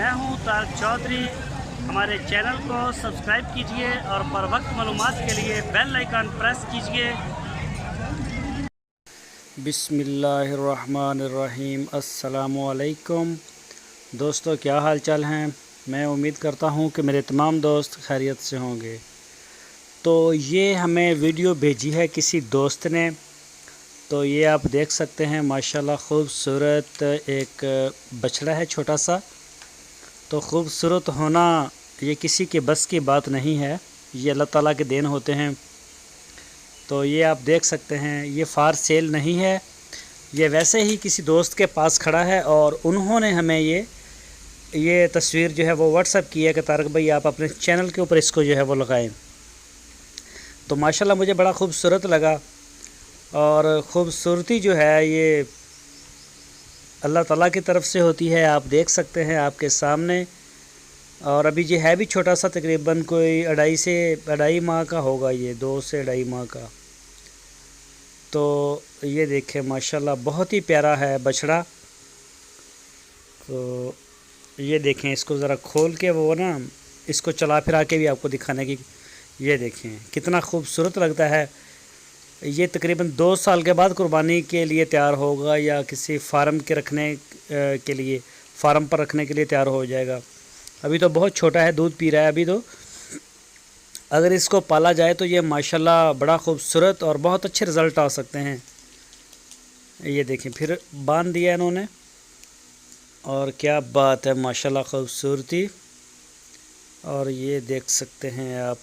मैं हूं तारक चौधरी। हमारे चैनल को सब्सक्राइब कीजिए और बर वक्त मालूमात के लिए बेल आइकन प्रेस कीजिए। बिस्मिल्लाहिर्रहमानिर्रहीम। अस्सलामुअलैकुम दोस्तों, क्या हाल चाल हैं। मैं उम्मीद करता हूं कि मेरे तमाम दोस्त खैरियत से होंगे। तो ये हमें वीडियो भेजी है किसी दोस्त ने। तो ये आप देख सकते हैं माशाल्लाह ख़ूबसूरत एक बछड़ा है छोटा सा। तो ख़ूबसूरत होना ये किसी के बस की बात नहीं है, ये अल्लाह ताला के देन होते हैं। तो ये आप देख सकते हैं, ये फार सेल नहीं है, ये वैसे ही किसी दोस्त के पास खड़ा है और उन्होंने हमें ये तस्वीर जो है वो व्हाट्सअप की है कि तारक भाई आप अपने चैनल के ऊपर इसको जो है वो लगाएं। तो माशाल्लाह मुझे बड़ा ख़ूबसूरत लगा और ख़ूबसूरती जो है ये अल्लाह ताला की तरफ से होती है। आप देख सकते हैं आपके सामने। और अभी ये है भी छोटा सा, तकरीबन कोई 2.5 माह का होगा, ये 2 से 2.5 माह का। तो ये देखें माशाल्लाह बहुत ही प्यारा है बछड़ा। तो ये देखें, इसको ज़रा खोल के वो ना इसको चला फिरा के भी आपको दिखाने की, ये देखें कितना खूबसूरत लगता है। ये तकरीबन 2 साल के बाद कुर्बानी के लिए तैयार होगा या किसी फार्म के रखने के लिए, फार्म पर रखने के लिए तैयार हो जाएगा। अभी तो बहुत छोटा है, दूध पी रहा है अभी। तो अगर इसको पाला जाए तो ये माशाल्लाह बड़ा खूबसूरत और बहुत अच्छे रिज़ल्ट आ सकते हैं। ये देखें फिर बांध दिया इन्होंने, और क्या बात है माशाल्लाह खूबसूरती। और ये देख सकते हैं आप।